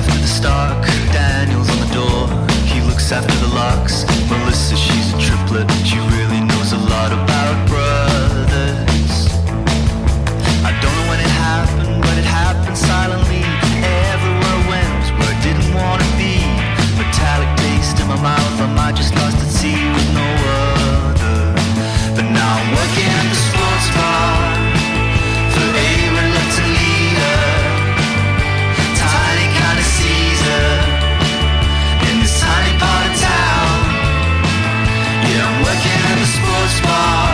after the stock, Daniel's on the door. He looks after the locks. Melissa, she's a triplet. She really knows a lot about brothers. I don't know when it happened, but it happened silently. Everywhere I went was where I didn't want to be. Metallic taste in my mouth, I might just lost at sea with no other. But now I'm working at the sports bar for a reluctant leader. Tiny kind of Caesar in this tiny part of town. Yeah, I'm working at the sports bar.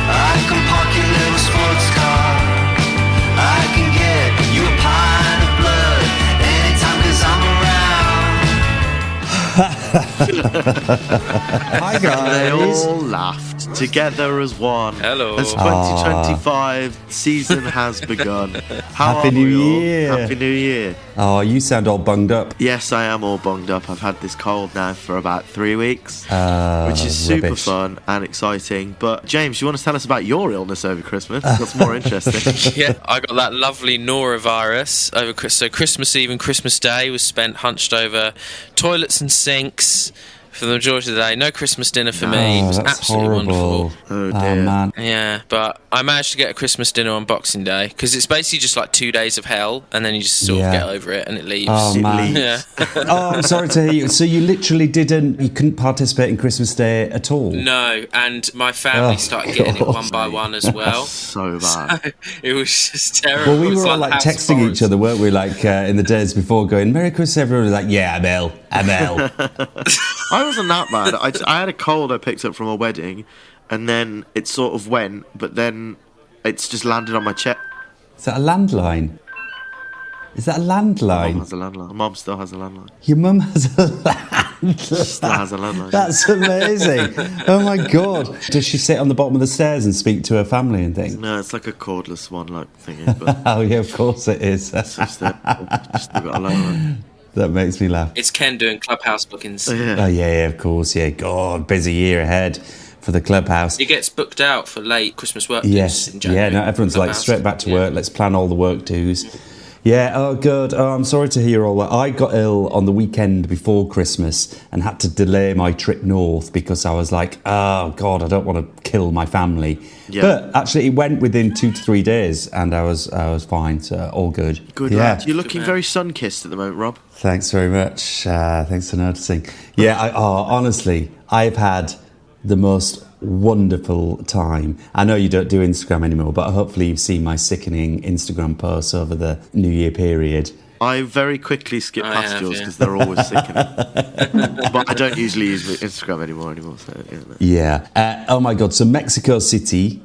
I can park your little sports car. I can get you a pint of blood anytime 'cause I'm around. Hi guys. They all laughed together as one. Hello. As 2025 season has begun. How Happy are New we all? Year. Happy New Year. Oh, you sound all bunged up. Yes, I am all bunged up. I've had this cold now for about 3 weeks, which is super rubbish. fun and exciting. But James, you want to tell us about your illness over Christmas? That's more interesting. Yeah, I got that lovely norovirus over so Christmas Eve and Christmas Day was spent hunched over toilets and sinks for the majority of the day. No Christmas dinner for me. It was that's absolutely horrible. wonderful. Oh dear. Man. Yeah, but I managed to get a Christmas dinner on Boxing Day because it's basically just like 2 days of hell, and then you just sort of get over it and it leaves. Oh, It man. leaves. Yeah. Oh, I'm sorry to hear you. So you literally you couldn't participate in Christmas Day at all? No, and my family started getting it one by one as well. So bad. It was just terrible. Well, we It was were all like House texting Forest. each other, weren't we? Like in the days before, going "Merry Christmas, everyone." Was like, "Yeah, I'm ill. I'm ill." I wasn't that bad. I had a cold I picked up from a wedding, and then it sort of went, but then it's just landed on my chest. Is that a landline? Is that a Mum landline? has a landline. Mum still has a landline. Your mum has a landline. Still has a landline. That's amazing. Oh my god. Does she sit on the bottom of the stairs and speak to her family and things? No, it's like a cordless one, like thingy. But Oh yeah, of course it is. it's just still got a landline. That makes me laugh. It's Ken doing clubhouse bookings. Yeah. Oh yeah, of course, yeah. God, busy year ahead for the clubhouse. He gets booked out for late Christmas work. Yes, in January. yeah. No, everyone's like Clubhouse. straight back to Yeah. work. Let's plan all the work dues. Yeah. Oh, good. Oh, I'm sorry to hear all that. I got ill on the weekend before Christmas and had to delay my trip north because I was like, oh God, I don't want to kill my family. Yeah. But actually, it went within 2 to 3 days, and I was fine. So all good. Good Yeah. lad. You're looking very sun-kissed at the moment, Rob. Thanks very much. Thanks for noticing. Yeah, honestly, I've had the most wonderful time. I know you don't do Instagram anymore, but hopefully you've seen my sickening Instagram posts over the New Year period. I very quickly skip I past have, yours yeah. because they're always sickening. But I don't usually use Instagram anymore. So, yeah, no. Yeah. Oh my God. So Mexico City,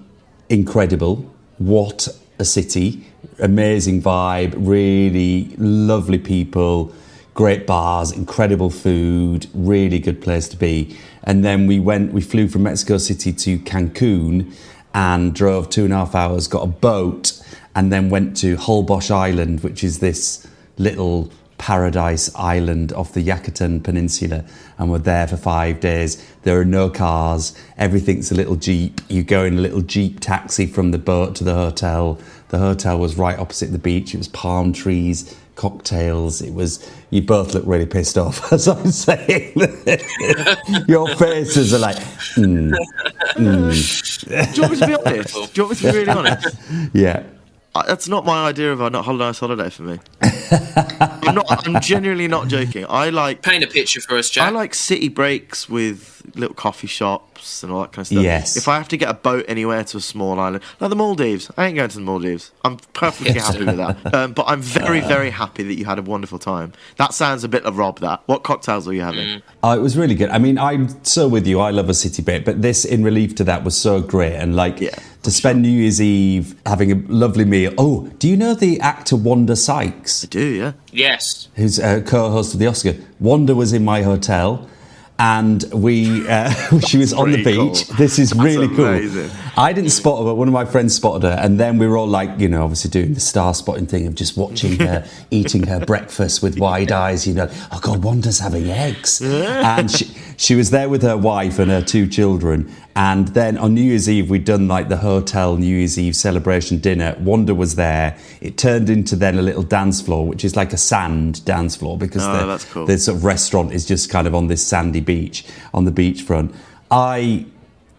incredible. What a city. Amazing vibe. Really lovely people. Great bars, incredible food, really good place to be. And then we flew from Mexico City to Cancun and drove 2.5 hours, got a boat, and then went to Holbox Island, which is this little paradise island off the Yucatan Peninsula, and we're there for 5 days. There are no cars, everything's a little Jeep. You go in a little Jeep taxi from the boat to the hotel. The hotel was right opposite the beach. It was palm trees, cocktails. You both look really pissed off as I'm saying this. Your faces are like, Do you want me to be honest? Do you want me to be really honest? yeah. That's not my idea of a nice holiday for me. I'm genuinely not joking. Paint a picture for us, Jack. I like city breaks with little coffee shops and all that kind of stuff. Yes. If I have to get a boat anywhere to a small island, like the Maldives, I ain't going to the Maldives. I'm perfectly Yes. happy with that. But I'm very, very happy that you had a wonderful time. That sounds a bit of Rob, that. What cocktails were you having? Oh, it was really good. I mean, I'm so with you. I love a city break, but this, in relief to that, was so great. And to spend New Year's Eve having a lovely meal. Oh, do you know the actor Wanda Sykes? I do, yeah. Yes. Who's a co-host of the Oscar? Wanda was in my hotel, And she was on the pretty beach. cool. This is really amazing. cool. I didn't spot her, but one of my friends spotted her. And then we were all like, obviously doing the star spotting thing of just watching her eating her breakfast with wide eyes. Oh God, Wanda's having eggs. And she was there with her wife and her 2 children. And then on New Year's Eve, we'd done like the hotel New Year's Eve celebration dinner. Wanda was there. It turned into then a little dance floor, which is like a sand dance floor because that's cool. the sort of restaurant is just kind of on this sandy beach, on the beachfront. I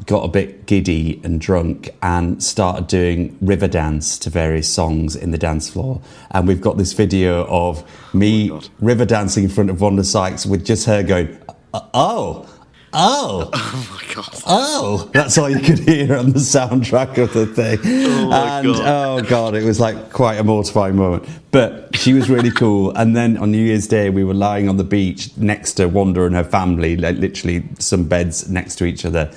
got a bit giddy and drunk and started doing river dance to various songs in the dance floor. And we've got this video of me river dancing in front of Wanda Sykes with just her going, oh. Oh my God. Oh, that's all you could hear on the soundtrack of the thing. Oh God, it was like quite a mortifying moment. But she was really cool. And then on New Year's Day, we were lying on the beach next to Wanda and her family, like literally some beds next to each other,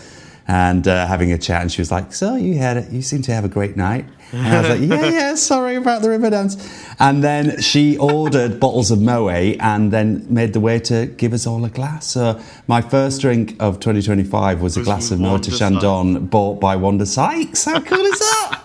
and having a chat. And she was like, "So you seem to have a great night." And I was like, yeah, sorry about the river dance. And then she ordered bottles of Moe and then made the waiter give us all a glass. So my first drink of 2025 was a glass of Moe Chandon bought by Wanda Sykes. How cool is that?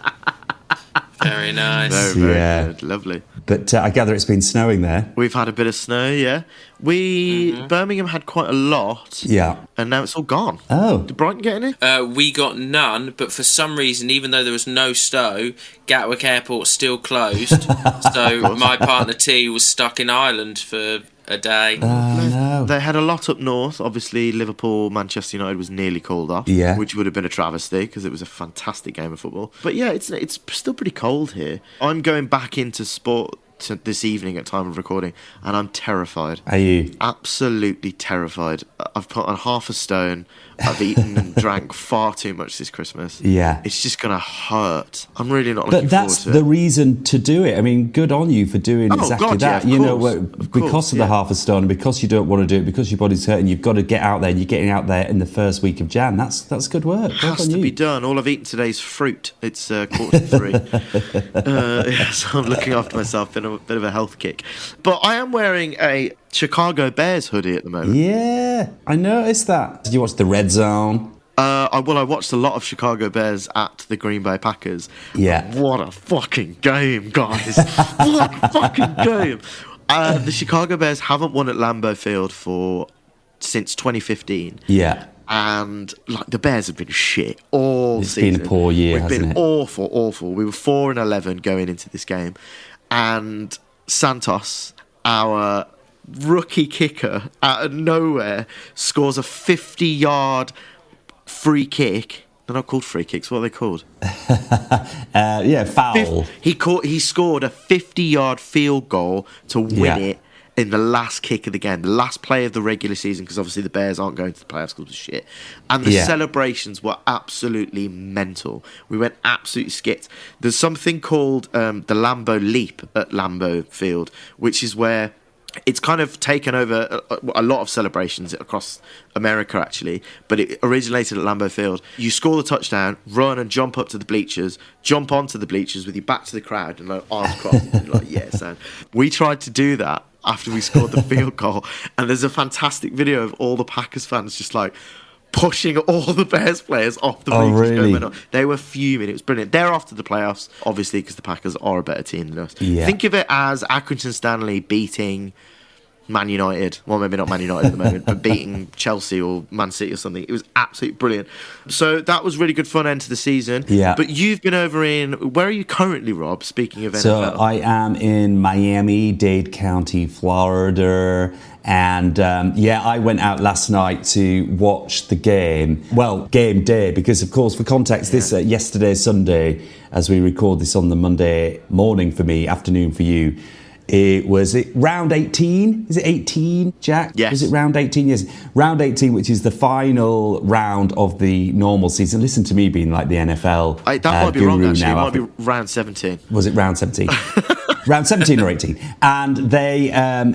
Very nice. Very good. Lovely. But I gather it's been snowing there. We've had a bit of snow, yeah. Birmingham had quite a lot. Yeah. And now it's all gone. Oh. Did Brighton get any? We got none, but for some reason, even though there was no snow, Gatwick Airport still closed. So my partner T was stuck in Ireland for a day. No. They had a lot up north. Obviously, Liverpool, Manchester United was nearly called off. Yeah. Which would have been a travesty because it was a fantastic game of football. But yeah, it's still pretty cold here. I'm going back into sport this evening at time of recording, and I'm terrified. Are you? Absolutely terrified. I've put on half a stone. I've eaten and drank far too much this Christmas. Yeah. It's just going to hurt. I'm really not looking But forward that's to the it. reason to do it. I mean, good on you for doing exactly God, that. yeah, Because of the half a stone, and because you don't want to do it, because your body's hurting, you've got to get out there, and you're getting out there in the first week of Jan. That's good work. It has to be done. All I've eaten today is fruit. It's 3:15. So I'm looking after myself. Been a bit of a health kick. But I am wearing a Chicago Bears hoodie at the moment. Yeah, I noticed that. Did you watch the Red Zone? I watched a lot of Chicago Bears at the Green Bay Packers. Yeah. What a fucking game, guys. What a fucking game. The Chicago Bears haven't won at Lambeau Field since 2015. Yeah. And the Bears have been shit all season. It's been a poor year, We've hasn't been it? awful. We were 4-11 going into this game. And Santos, our rookie kicker, out of nowhere, scores a 50-yard free kick. They're not called free kicks. What are they called? Foul. He scored a 50-yard field goal to win it in the last kick of the game, the last play of the regular season, because obviously the Bears aren't going to the playoffs because of shit. And the celebrations were absolutely mental. We went absolutely skit. There's something called the Lambeau Leap at Lambeau Field, which is where it's kind of taken over a lot of celebrations across America, actually, but it originated at Lambeau Field. You score the touchdown, run and jump up to the bleachers, jump onto the bleachers with your back to the crowd and arms crossed. And you're like, yes, and we tried to do that after we scored the field goal, and there's a fantastic video of all the Packers fans just pushing all the Bears players off the bleachers. Really? They were fuming. It was brilliant. They're off to the playoffs, obviously, because the Packers are a better team than us. Yeah. Think of it as Accrington Stanley beating Man United. Well, maybe not Man United at the moment, but beating Chelsea or Man City or something. It was absolutely brilliant. So that was really good fun end to the season. Yeah. But you've been over where are you currently, Rob, speaking of NFL? So I am in Miami-Dade County, Florida. And I went out last night to watch the game. Well, game day, because of course, for context, this yesterday, Sunday, as we record this on the Monday morning for me, afternoon for you, it was round 18? Is it 18, Jack? Yes. Was it round 18? Yes. Round 18, which is the final round of the normal season. Listen to me being like the NFL that might be wrong, guru actually. now. It might be round 17. Was it round 17? Round 17 or 18. And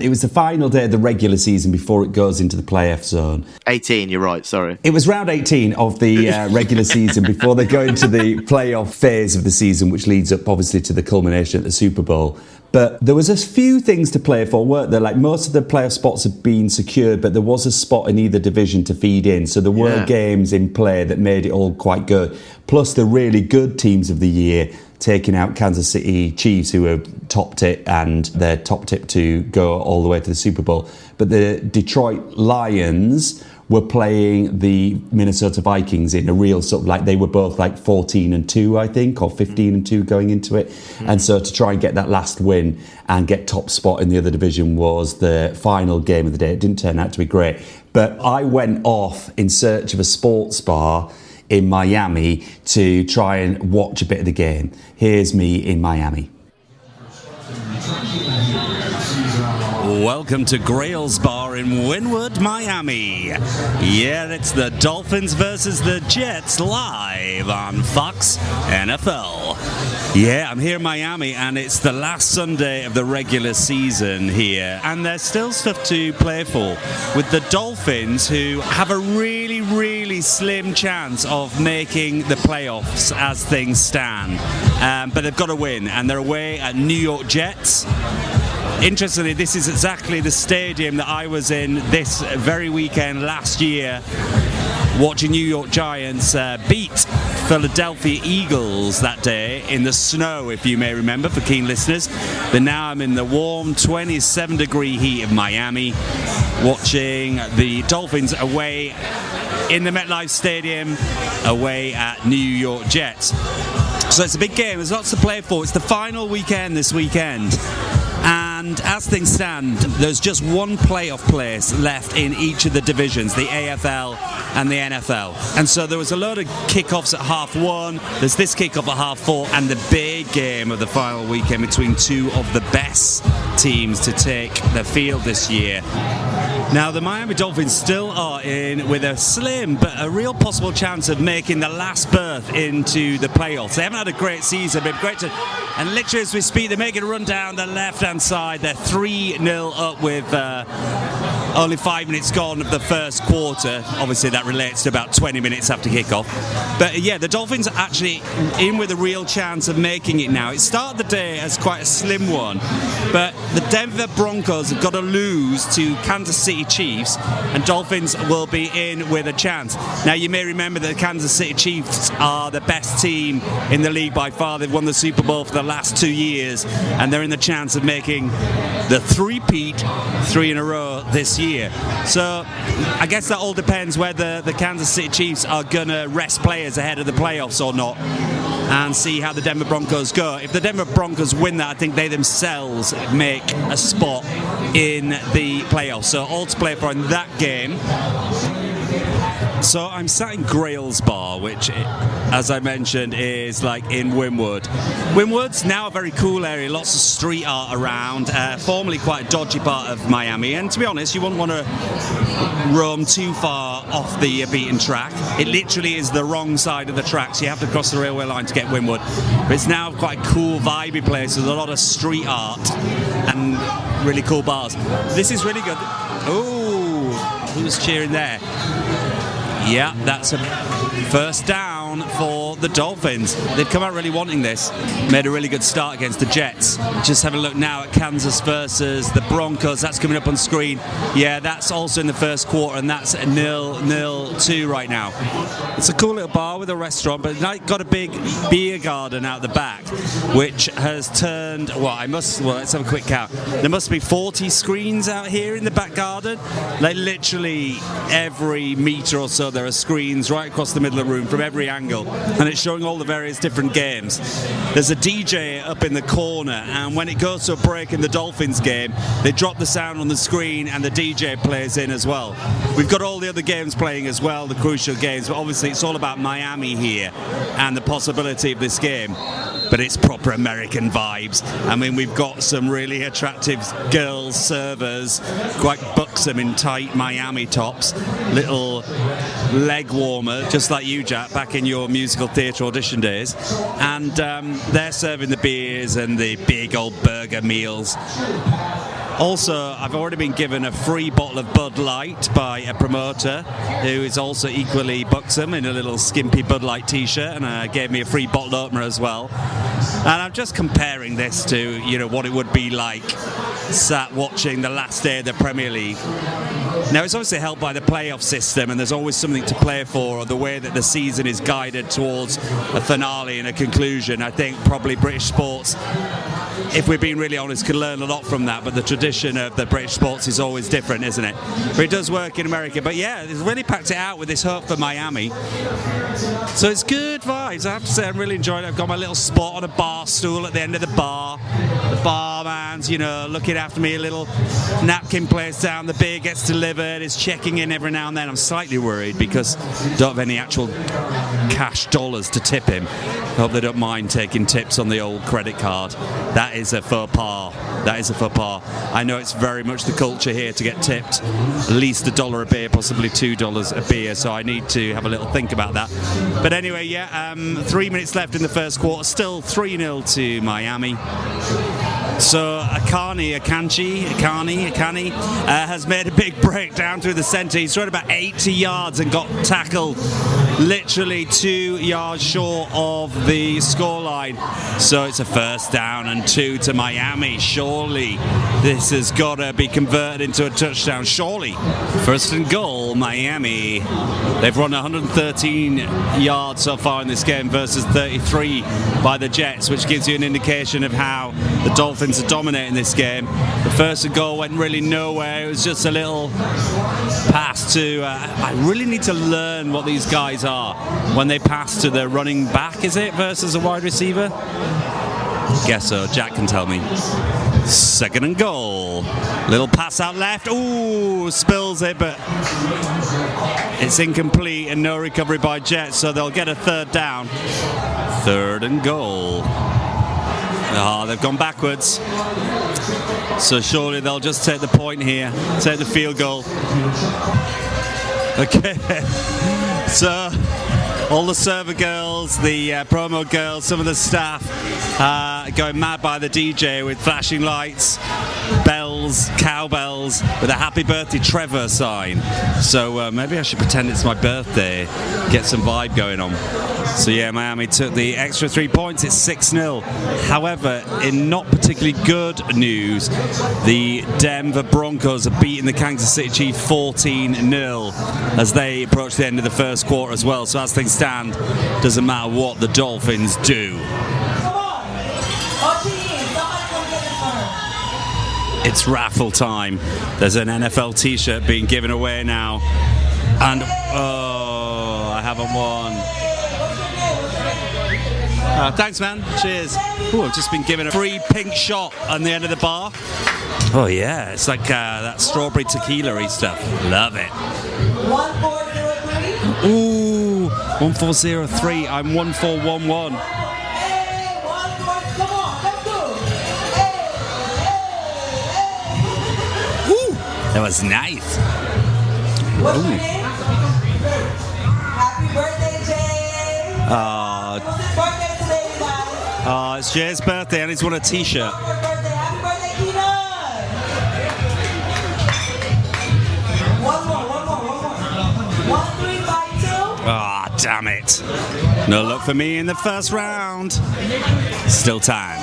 it was the final day of the regular season before it goes into the playoff zone. 18, you're right, sorry. It was round 18 of the regular season before they go into the playoff phase of the season, which leads up, obviously, to the culmination at the Super Bowl. But there was a few things to play for, weren't there? Like, most of the playoff spots had been secured, but there was a spot in either division to feed in. So there were games in play that made it all quite good. Plus the really good teams of the year taking out Kansas City Chiefs, who were top tip, and they're top tip to go all the way to the Super Bowl. But the Detroit Lions were playing the Minnesota Vikings in a real sort of, like, they were both like 14-2, I think, or 15-2 going into it. And so to try and get that last win and get top spot in the other division was the final game of the day. It didn't turn out to be great. But I went off in search of a sports bar in Miami to try and watch a bit of the game. Here's me in Miami. Welcome to Grail's Bar in Wynwood, Miami. Yeah, it's the Dolphins versus the Jets live on Fox NFL. Yeah, I'm here in Miami, and it's the last Sunday of the regular season here, and there's still stuff to play for with the Dolphins, who have a really, really slim chance of making the playoffs as things stand. But they've got to win, and they're away at New York Jets. Interestingly, this is exactly the stadium that I was in this very weekend last year, watching New York Giants beat Philadelphia Eagles that day in the snow, if you may remember, for keen listeners. But now I'm in the warm 27-degree heat of Miami, watching the Dolphins away in the MetLife Stadium, away at New York Jets. So it's a big game. There's lots to play for. It's the final weekend this weekend. And as things stand, there's just one playoff place left in each of the divisions, the AFL and the NFL. And so there was a load of kickoffs at 1:30. There's this kickoff at 4:30, and the big game of the final weekend between two of the best teams to take the field this year. Now, the Miami Dolphins still are in with a slim but a real possible chance of making the last berth into the playoffs. They haven't had a great season, but great to... And literally as we speak, they're making a run down the left-hand side. They're 3-0 up with only 5 minutes gone of the first quarter. Obviously, that relates to about 20 minutes after kickoff. But yeah, the Dolphins are actually in with a real chance of making it now. It started the day as quite a slim one, but the Denver Broncos have got to lose to Kansas City Chiefs, and Dolphins will be in with a chance. Now, you may remember that the Kansas City Chiefs are the best team in the league by far. They've won the Super Bowl for the last 2 years, and they're in the chance of making the three-peat 3 in a row this year. So I guess that all depends whether the Kansas City Chiefs are going to rest players ahead of the playoffs or not, and see how the Denver Broncos go. If the Denver Broncos win that, I think they themselves make a spot in the playoffs. So all to play for in that game. So I'm sat in Grail's Bar, which, as I mentioned, is like in Wynwood. Wynwood's now a very cool area, lots of street art around, formerly quite a dodgy part of Miami, and to be honest, you wouldn't want to roam too far off the beaten track. It literally is the wrong side of the track, so you have to cross the railway line to get Wynwood. But it's now quite a cool, vibey place with a lot of street art and really cool bars. This is really good. Oh, who's cheering there? Yeah, that's a first down for the Dolphins. They've come out really wanting this. Made a really good start against the Jets. Just have a look now at Kansas versus the Broncos. That's coming up on screen. Yeah, that's also in the first quarter, and that's 0-2 right now. It's a cool little bar with a restaurant, but it's got a big beer garden out the back, which has turned, let's have a quick count. There must be 40 screens out here in the back garden. Like literally every metre or so, there are screens right across the middle of the room from every angle, and it's showing all the various different games. There's a DJ up in the corner, and when it goes to a break in the Dolphins game, they drop the sound on the screen and the DJ plays in as well. We've got all the other games playing as well, the crucial games, but obviously it's all about Miami here and the possibility of this game. but it's proper American vibes. I mean, we've got some really attractive girls servers, quite buxom in tight Miami tops, little leg warmer, just like you, Jack, back in your musical theatre audition days. And they're serving the beers and the big old burger meals. Also, I've already been given a free bottle of Bud Light by a promoter who is also equally buxom in a little skimpy Bud Light t-shirt, and gave me a free bottle opener as well. And I'm just comparing this to, what it would be like sat watching the last day of the Premier League. Now, it's obviously helped by the playoff system, and there's always something to play for, or the way that the season is guided towards a finale and a conclusion. I think probably British sports, if we're being really honest, could learn a lot from that, but the tradition of the British sports is always different, isn't it? But it does work in America. But yeah, it's really packed it out with this hope for Miami. So it's good vibes. I have to say, I'm really enjoying it. I've got my little spot on a bar stool at the end of the bar. The barman's, looking after me, a little napkin placed down, the beer gets delivered, is checking in every now and then. I'm slightly worried because I don't have any actual cash dollars to tip him. I hope they don't mind taking tips on the old credit card. That is a faux pas. I know it's very much the culture here to get tipped at least $1 a beer, possibly $2 a beer, so I need to have a little think about that. But anyway, 3 minutes left in the first quarter, still 3-0 to Miami. So Akani has made a big break down through the centre. He's run about 80 yards and got tackled literally 2 yards short of the scoreline. So it's a first down and 2 to Miami. Surely this has got to be converted into a touchdown. Surely. First and goal, Miami. They've run 113 yards so far in this game versus 33 by the Jets, which gives you an indication of how the Dolphins are dominating this game. The first and goal went really nowhere. It was just a little pass to I really need to learn what these guys are when they pass to the running back, is it, versus a wide receiver? Guess so. Jack can tell me. Second and goal. Little pass out left. Ooh, spills it, but it's incomplete and no recovery by Jets, so they'll get a third down. Third and goal. They've gone backwards. So surely they'll just take the point here, take the field goal. Okay. So all the server girls, the promo girls, some of the staff going mad by the DJ with flashing lights, bells, cowbells, with a happy birthday Trevor sign. So maybe I should pretend it's my birthday, get some vibe going on. So yeah, Miami took the extra 3 points. It's 6-0. However, in not particularly good news, the Denver Broncos are beating the Kansas City Chiefs 14-0 as they approach the end of the first quarter as well. So as things stand, doesn't matter what the Dolphins do. It's raffle time. There's an NFL t-shirt being given away now. And I haven't won. Thanks, man. Cheers. Ooh, I've just been given a free pink shot on the end of the bar. Oh, yeah. It's like that strawberry tequila-y stuff. Love it. 1403. Ooh, 1403. I'm 1411. Ooh, that was nice. Ooh. Happy birthday, Jay. It's Jay's birthday and he's won a t-shirt. Happy birthday, Keenan. One more. 1352. Ah, damn it. No luck for me in the first round. Still time.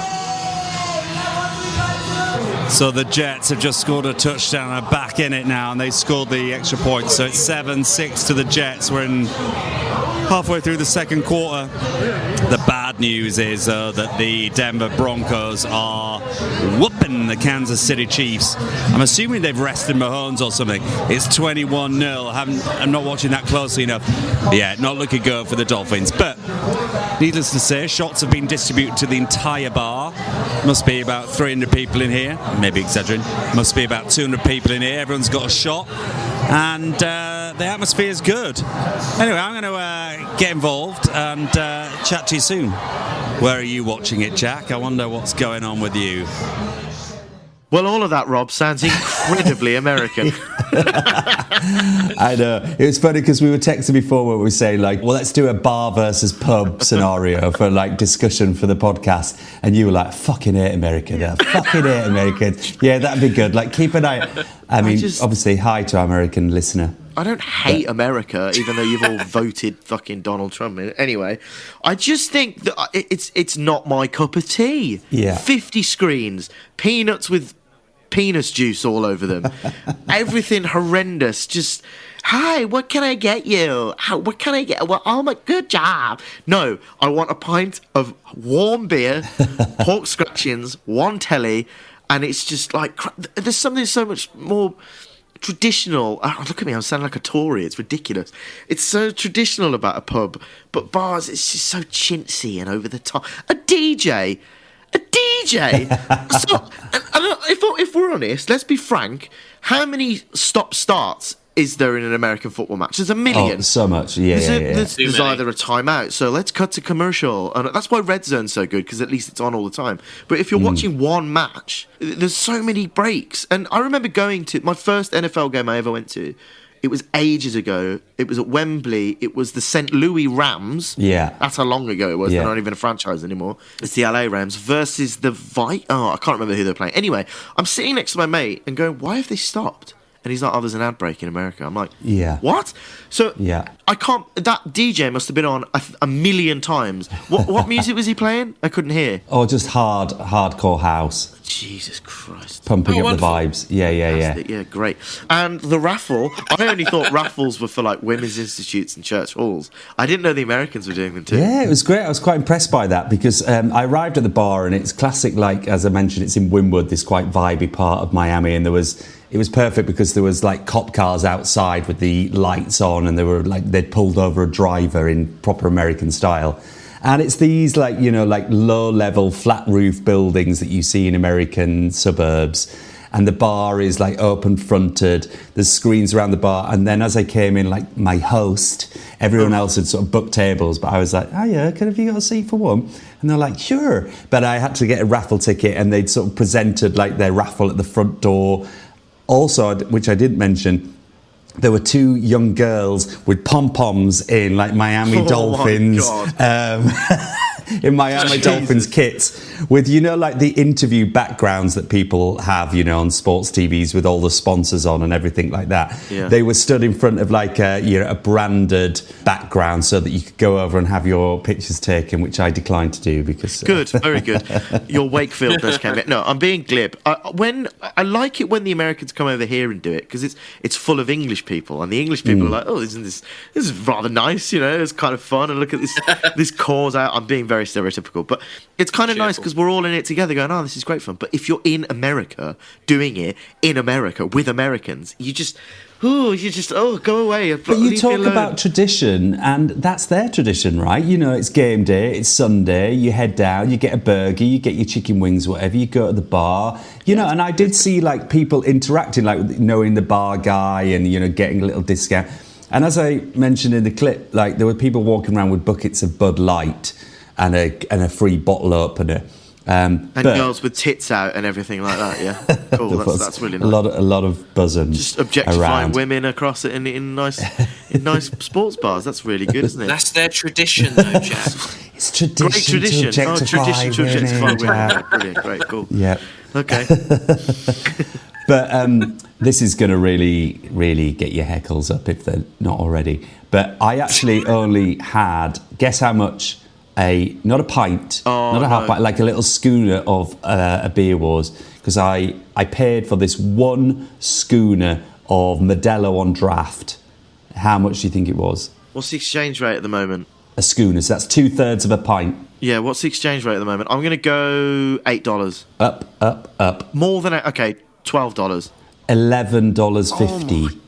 So the Jets have just scored a touchdown and are back in it now, and they scored the extra point. So it's 7-6 to the Jets. We're in halfway through the second quarter. The bad news is that the Denver Broncos are whooping the Kansas City Chiefs. I'm assuming they've rested Mahomes or something. It's 21-0. I'm not watching that closely enough. Yeah, not looking good for the Dolphins. But needless to say, shots have been distributed to the entire bar. Must be about 300 people in here. Maybe exaggerating. Must be about 200 people in here. Everyone's got a shot. And the atmosphere is good. Anyway, I'm going to get involved and chat to you soon. Where are you watching it, Jack? I wonder what's going on with you. Well, all of that, Rob, sounds incredibly American. I know. It was funny because we were texting before where we were saying, like, well, let's do a bar versus pub scenario for, like, discussion for the podcast. And you were like, fucking hate America. Yeah, fucking hate America. Yeah, that'd be good. Like, keep an eye. I mean, obviously, hi to our American listener. I don't hate America, even though you've all voted fucking Donald Trump. Anyway, I just think that it's not my cup of tea. Yeah. 50 screens, peanuts with penis juice all over them. Everything horrendous. Just, hi, what can I get you? What can I get? Well, oh my, good job. No, I want a pint of warm beer, pork scratchings, one telly, and it's just like, there's something so much more traditional. Oh, look at me, I'm sounding like a Tory. It's ridiculous. It's so traditional about a pub, but bars, it's just so chintzy and over the top. A DJ. So, if we're honest, let's be frank. How many stop-starts is there in an American football match? There's a million. Oh, so much. Yeah, There's either a timeout, so let's cut to commercial. And that's why Red Zone's so good, because at least it's on all the time. But if you're watching one match, there's so many breaks. And I remember going to my first NFL game I ever went to. It was ages ago. It was at Wembley. It was the St. Louis Rams. Yeah. That's how long ago it was. Yeah. They're not even a franchise anymore. It's the LA Rams versus the Oh, I can't remember who they're playing. Anyway, I'm sitting next to my mate and going, why have they stopped? And he's like, oh, there's an ad break in America. I'm like, yeah. What? So yeah. I can't. That DJ must have been on a million times. What music was he playing? I couldn't hear. Oh, just hardcore house. Jesus Christ. Pumping up the vibes. Yeah. Yeah, great. And the raffle, I only thought raffles were for like women's institutes and church halls. I didn't know the Americans were doing them too. Yeah, it was great. I was quite impressed by that because I arrived at the bar and it's classic, like, as I mentioned, it's in Wynwood, this quite vibey part of Miami, and it was perfect because there was like cop cars outside with the lights on, and they were like, they'd pulled over a driver in proper American style. And it's these, like, you know, like low-level flat roof buildings that you see in American suburbs. And the bar is like open fronted. There's screens around the bar. And then as I came in, like my host, everyone else had sort of booked tables. But I was like, oh yeah, have you got a seat for one? And they're like, sure. But I had to get a raffle ticket, and they'd sort of presented like their raffle at the front door. Also, which I didn't mention, there were two young girls with pom-poms in like Miami Dolphins. In Miami Dolphins kits with, you know, like the interview backgrounds that people have, you know, on sports TVs with all the sponsors on and everything like that. Yeah. They were stood in front of like a branded background so that you could go over and have your pictures taken, which I declined to do because... Good, very good. Your Wakefield does come in. No, I'm being glib. I like it when the Americans come over here and do it, because it's full of English people, and the English people are like, oh, isn't this is rather nice, you know, it's kind of fun, and look at this cause out. I'm being very stereotypical, but it's kind of nice because we're all in it together going, oh, this is great fun. But if you're in America doing it in America with Americans, you just go away. But you talk about tradition, and that's their tradition, right? You know, it's game day, it's Sunday, you head down, you get a burger, you get your chicken wings, whatever, you go to the bar, you know, and I did see like people interacting, like knowing the bar guy and, you know, getting a little discount. And as I mentioned in the clip, like there were people walking around with buckets of Bud Light and a free bottle opener. And girls with tits out and everything like that, yeah. Cool, that's really nice. A lot of buzzing. Just objectifying women across it in nice sports bars. That's really good, isn't it? That's their tradition, though, Jack. It's tradition. Great tradition. To objectify women. women. Brilliant, great, cool. Yeah. Okay. But this is going to really, really get your heckles up if they're not already. But I actually only had, guess how much? Not a pint, not a half pint, like a little schooner of a beer was, because I paid for this one schooner of Modelo on draft. How much do you think it was? What's the exchange rate at the moment? A schooner, so that's 2/3 of a pint. Yeah, what's the exchange rate at the moment? I'm going to go $8. Up. More than $12. $11.50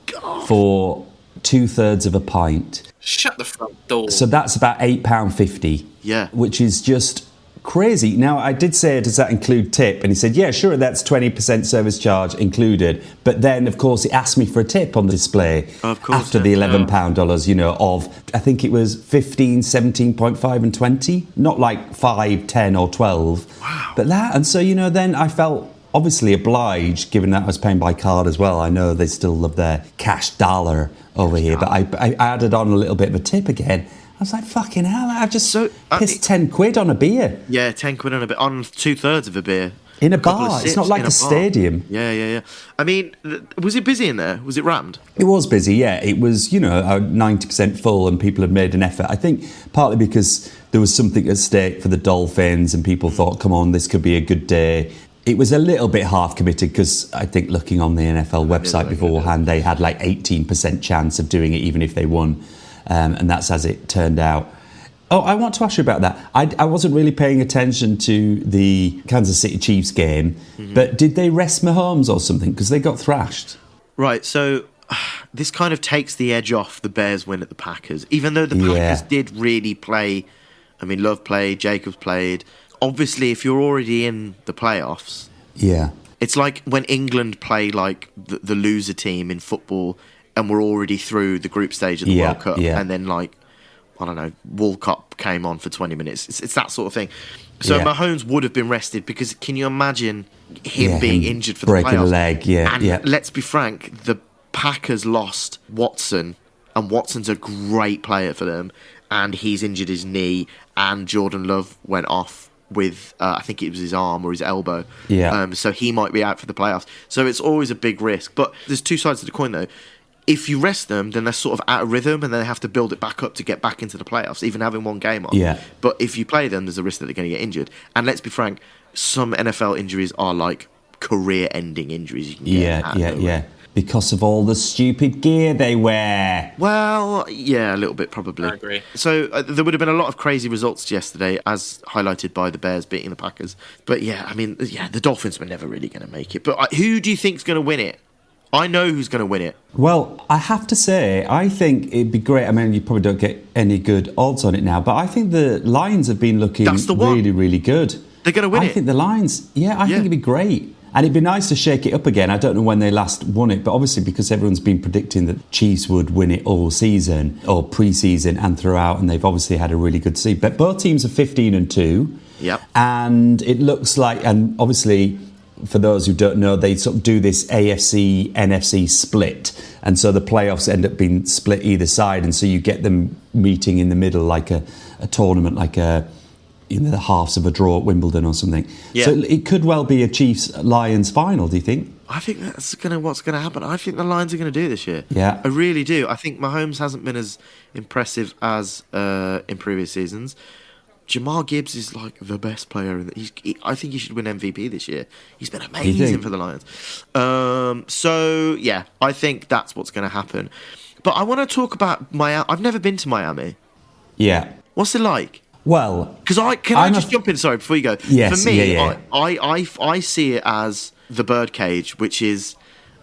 for 2/3 of a pint. Shut the front door. So that's about £8.50. Yeah. Which is just crazy. Now, I did say, does that include tip? And he said, yeah, sure, that's 20% service charge included. But then, of course, it asked me for a tip on the display of course, after the £11 of, I think it was 15, 17.5 and 20. Not like 5, 10 or 12. Wow. But that, and so, then I felt obviously obliged, given that I was paying by card as well. I know they still love their cash dollar over here, but I added on a little bit of a tip again. I was like, fucking hell, I've just pissed 10 quid on a beer. Yeah, 10 quid on a bit, on 2/3 of a beer. In a bar. It's not like a stadium. Yeah. I mean, was it busy in there? Was it rammed? It was busy, yeah. It was, 90% full and people had made an effort. I think partly because there was something at stake for the Dolphins and people thought, come on, this could be a good day. It was a little bit half committed because I think looking on the NFL website beforehand, they had like 18% chance of doing it even if they won. And that's as it turned out. Oh, I want to ask you about that. I wasn't really paying attention to the Kansas City Chiefs game, but did they rest Mahomes or something? Because they got thrashed. Right, so this kind of takes the edge off the Bears win at the Packers. Even though the Packers did really play, I mean, Love played, Jacobs played. Obviously, if you're already in the playoffs, it's like when England play like the loser team in football and we're already through the group stage of the World Cup, and then like, I don't know, World Cup came on for 20 minutes. It's that sort of thing. So Mahomes would have been rested because can you imagine him being injured for the playoffs? Breaking a leg, And let's be frank, the Packers lost Watson, and Watson's a great player for them, and he's injured his knee, and Jordan Love went off with, I think it was his arm or his elbow. So he might be out for the playoffs. So it's always a big risk. But there's two sides to the coin, though. If you rest them, then they're sort of out of rhythm and then they have to build it back up to get back into the playoffs, even having one game on. But if you play them, there's a risk that they're going to get injured. And let's be frank, some NFL injuries are like career-ending injuries you can get. Because of all the stupid gear they wear. Well, yeah, a little bit probably. I agree. So there would have been a lot of crazy results yesterday, as highlighted by the Bears beating the Packers. But the Dolphins were never really going to make it. But who do you think's going to win it? I know who's going to win it. Well, I have to say, I think it'd be great. I mean, you probably don't get any good odds on it now, but I think the Lions have been looking really, really good. They're going to win it. I think the Lions, I think it'd be great. And it'd be nice to shake it up again. I don't know when they last won it, but obviously because everyone's been predicting that Chiefs would win it all season or pre-season and throughout, and they've obviously had a really good season. But both teams are 15-2. Yep. And it looks like, and obviously, for those who don't know, they sort of do this AFC, NFC split. And so the playoffs end up being split either side. And so you get them meeting in the middle like a tournament, like the halves of a draw at Wimbledon or something. So it could well be a Chiefs-Lions final, do you think? I think that's what's going to happen. I think the Lions are going to do this year. Yeah. I really do. I think Mahomes hasn't been as impressive as in previous seasons. Jamal Gibbs is like the best player. I think he should win MVP this year. He's been amazing for the Lions. I think that's what's going to happen. But I want to talk about Miami. I've never been to Miami. Yeah. What's it like? Well, because I just jump in? Sorry, before you go. Yes, for me, I see it as the birdcage, which is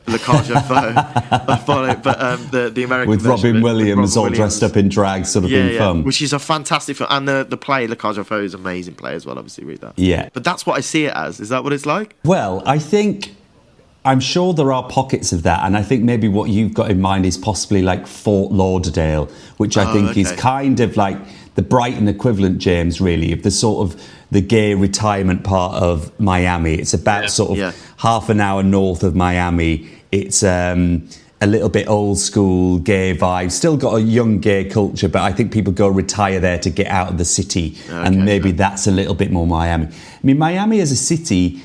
Le Cage aux Folles, but the American with version Robin of it, Williams all dressed up in drag, sort of being fun, which is a fantastic film, and the play Le Cage aux Folles is an amazing play as well. Obviously, read that. Yeah, but that's what I see it as. Is that what it's like? Well, I'm sure there are pockets of that, and I think maybe what you've got in mind is possibly like Fort Lauderdale, which I think is kind of like the Brighton equivalent, James, really, of the sort of the gay retirement part of Miami. It's about half an hour north of Miami. It's a little bit old school gay vibe. Still got a young gay culture, but I think people go retire there to get out of the city, and maybe that's a little bit more Miami. I mean, Miami as a city,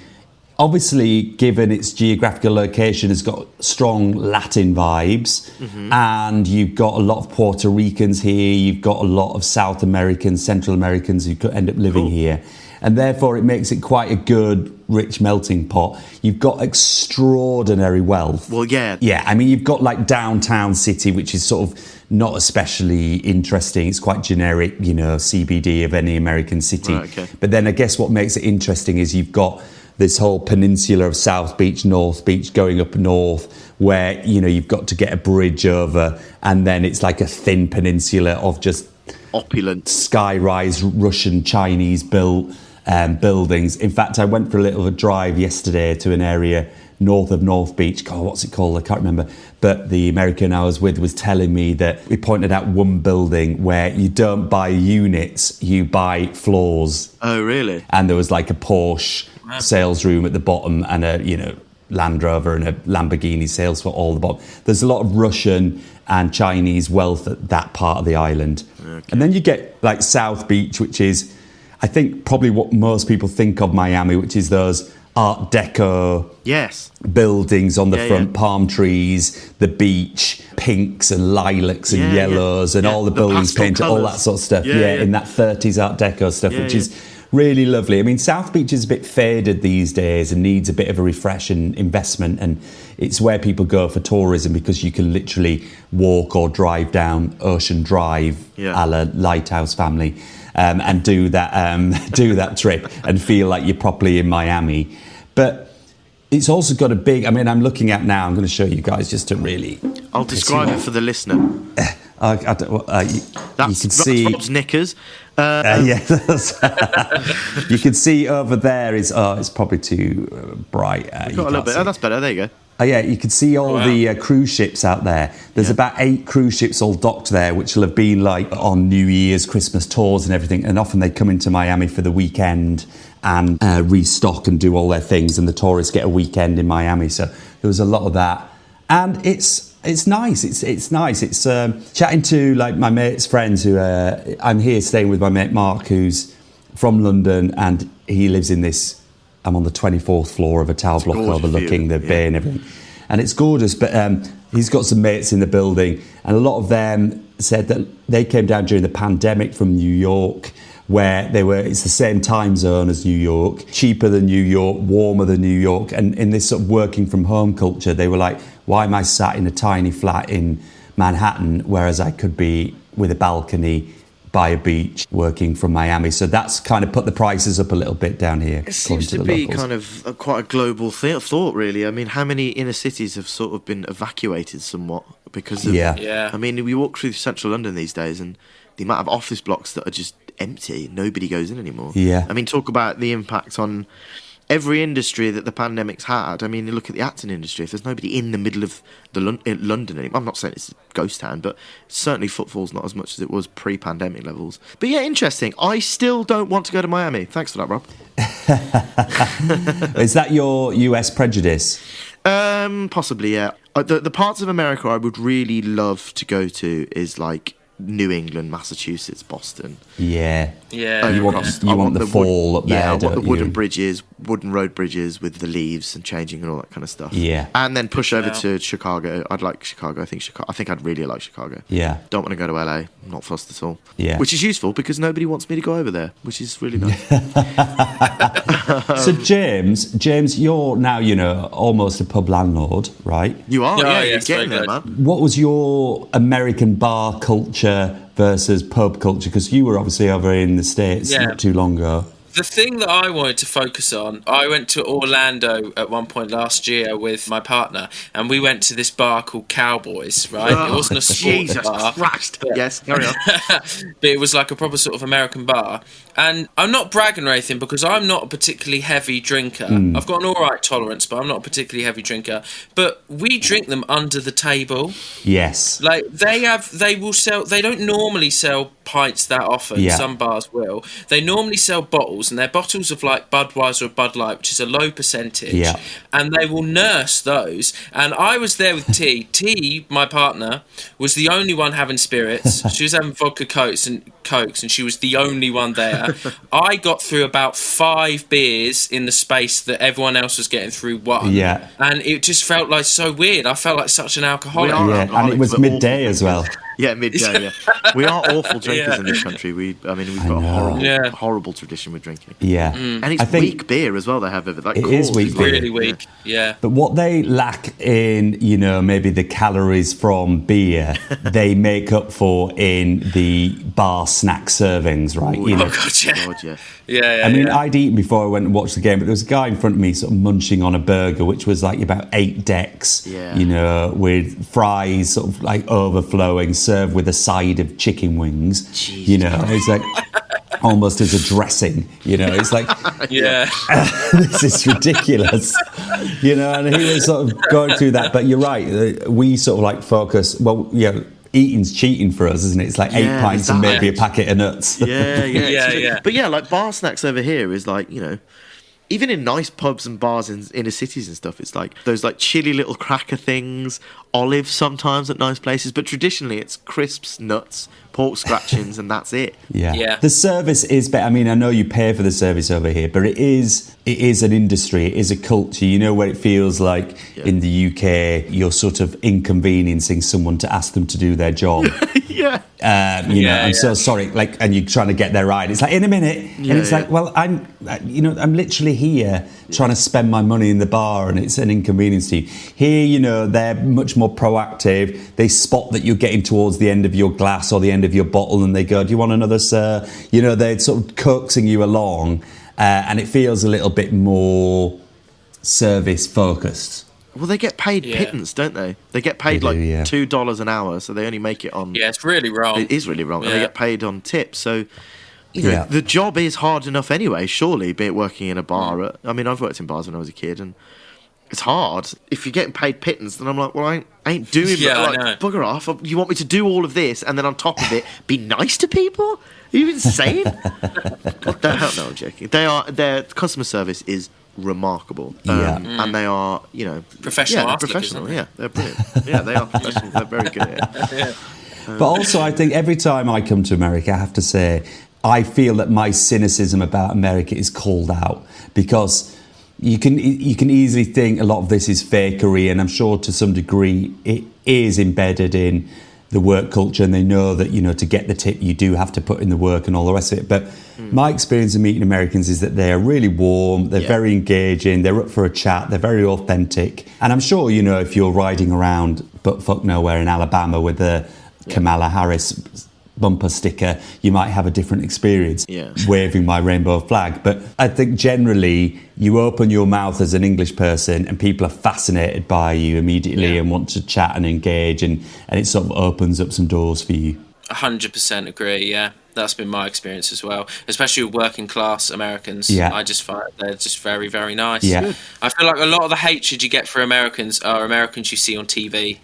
obviously, given its geographical location, has got strong Latin vibes, and you've got a lot of Puerto Ricans here, you've got a lot of South Americans, Central Americans who could end up living here, and therefore it makes it quite a good, rich melting pot. You've got extraordinary wealth. Well, yeah. Yeah, I mean, you've got like downtown city, which is sort of not especially interesting. It's quite generic, CBD of any American city. Right, okay. But then I guess what makes it interesting is you've got this whole peninsula of South Beach, North Beach, going up north, where, you've got to get a bridge over, and then it's like a thin peninsula of just opulent, sky-rise, Russian, Chinese built buildings. In fact, I went for a little drive yesterday to an area north of North Beach. God, what's it called? I can't remember. But the American I was with was telling me that we pointed out one building where you don't buy units, you buy floors. Oh, really? And there was like a Porsche sales room at the bottom and a, Land Rover and a Lamborghini sales for all the bottom. There's a lot of Russian and Chinese wealth at that part of the island. Okay. And then you get like South Beach, which is, I think, probably what most people think of Miami, which is those Art Deco buildings on the front, palm trees, the beach, pinks and lilacs and yellows and all the buildings painted, all that sort of stuff. In that 30s Art Deco stuff, which is really lovely. I mean, South Beach is a bit faded these days and needs a bit of a refresh and investment, and it's where people go for tourism because you can literally walk or drive down Ocean Drive a la Lighthouse Family and do that trip and feel like you're properly in Miami. But it's also got a big, I mean, I'm looking at now, I'm going to show you guys just to really... I'll describe it for the listener. You can see Rob's knickers. You can see over there is it's probably too bright. Got a little bit. Oh, that's better. There you go. You can see all the cruise ships out there. There's about 8 cruise ships all docked there, which will have been like on New Year's, Christmas tours and everything. And often they come into Miami for the weekend and restock and do all their things. And the tourists get a weekend in Miami. So there was a lot of that. And it's nice. It's nice. It's chatting to like my mate's friends who I'm here staying with my mate Mark, who's from London, and he lives in this. I'm on the 24th floor of a tower block overlooking the bay and everything, and it's gorgeous. But he's got some mates in the building, and a lot of them said that they came down during the pandemic from New York, where it's the same time zone as New York, cheaper than New York, warmer than New York, and in this sort of working from home culture, they were like, why am I sat in a tiny flat in Manhattan, whereas I could be with a balcony by a beach working from Miami? So that's kind of put the prices up a little bit down here. It seems to be kind of quite a global thought, really. I mean, how many inner cities have sort of been evacuated somewhat because of... I mean, we walk through central London these days and the amount of office blocks that are just empty, nobody goes in anymore. I mean, talk about the impact on every industry that the pandemic's had. I mean, you look at the acting industry. If there's nobody in the middle of London anymore, I'm not saying it's a ghost town, but certainly footfall's not as much as it was pre-pandemic levels. But yeah, interesting. I still don't want to go to Miami. Thanks for that, Rob. Is that your US prejudice? Possibly, yeah. The parts of America I would really love to go to is like New England, Massachusetts, Boston. Yeah. You want the fall up there. Yeah, I want the wooden bridges, wooden road bridges with the leaves and changing and all that kind of stuff. Yeah. And then push over to Chicago. I'd like Chicago. I think I'd really like Chicago. Yeah. Don't want to go to LA. I'm not fussed at all. Yeah. Which is useful because nobody wants me to go over there, which is really nice. So James, you're now, almost a pub landlord, right? You are, yeah, you're getting there, man. What was your American bar culture versus pub culture? Because you were obviously over in the States not too long ago. The thing that I wanted to focus on, I went to Orlando at one point last year with my partner, and we went to this bar called Cowboys, right? It wasn't a sports bar. Christ. Yes, carry on. But it was like a proper sort of American bar. And I'm not bragging or anything because I'm not a particularly heavy drinker. I've got an all right tolerance, but I'm not a particularly heavy drinker. But we drink them under the table. Yes. Like they don't normally sell pints that often. Yeah. Some bars will. They normally sell bottles, and they're bottles of like Budweiser or Bud Light, which is a low percentage. Yeah. And they will nurse those. And I was there with T. T, my partner, was the only one having spirits. She was having vodka cokes, and she was the only one there. I got through about 5 beers in the space that everyone else was getting through one. Yeah. And it just felt like so weird. I felt like such an alcoholic. And it was midday as well. Yeah, midday, yeah. We are awful drinkers in this country. We've got a horrible tradition with drinking. Yeah. And it's weak beer as well they have over there. It is weak beer. Really weak, yeah. But what they lack in, maybe the calories from beer, they make up for in the bar snack servings, right? Ooh, God, yeah. Yeah, I mean, I'd eaten before I went and watched the game, but there was a guy in front of me sort of munching on a burger, which was like about 8 decks, with fries sort of like overflowing, served with a side of chicken wings. Jeez. It's like, almost as a dressing, it's like, Yeah. this is ridiculous, and he was sort of going through that. But you're right, we sort of like focus, eating's cheating for us, isn't it? It's like 8 pints and maybe a packet of nuts. Yeah. But like bar snacks over here is like, even in nice pubs and bars in inner cities and stuff, it's like those like chilly little cracker things, olives sometimes at nice places, but traditionally it's crisps, nuts, pork scratchings, and that's it. Yeah. The service is better. I mean, I know you pay for the service over here, but it is an industry, it is a culture, where it feels like in the UK you're sort of inconveniencing someone to ask them to do their job. I'm so sorry, and you're trying to get there right. It's like, in a minute, and it's like, well, I'm literally here trying to spend my money in the bar, and it's an inconvenience to you. Here, they're much more proactive. They spot that you're getting towards the end of your glass or the end of your bottle, and they go, "Do you want another, sir?" They're sort of coaxing you along, and it feels a little bit more service focused. Well, they get paid pittance, don't they? They get paid $2 an hour, so they only make it on... Yeah, it's really wrong. It is really wrong, and they get paid on tips. So, the job is hard enough anyway, surely, be it working in a bar. I've worked in bars when I was a kid, and it's hard. If you're getting paid pittance, then I'm like, well, I ain't doing that. Bugger off. You want me to do all of this, and then on top of it, be nice to people? Are you insane? What the hell? No, I'm joking. Their customer service is remarkable. And they are, professional. Yeah, professional. Yeah, they're brilliant. Yeah, they are professional. They're very good at it. But also, I think every time I come to America, I have to say, I feel that my cynicism about America is called out, because you can easily think a lot of this is fakery, and I'm sure to some degree it is embedded in the work culture, and they know that, to get the tip you do have to put in the work and all the rest of it. But my experience of meeting Americans is that they are really warm, they're very engaging, they're up for a chat, they're very authentic. And I'm sure, if you're riding around but fuck nowhere in Alabama with a Kamala Harris bumper sticker, you might have a different experience waving my rainbow flag. But I think generally you open your mouth as an English person and people are fascinated by you immediately and want to chat and engage, and it sort of opens up some doors for you. 100% agree, yeah. That's been my experience as well, especially with working class Americans. I just find they're just very, very nice. I feel like a lot of the hatred you get for Americans are Americans you see on TV.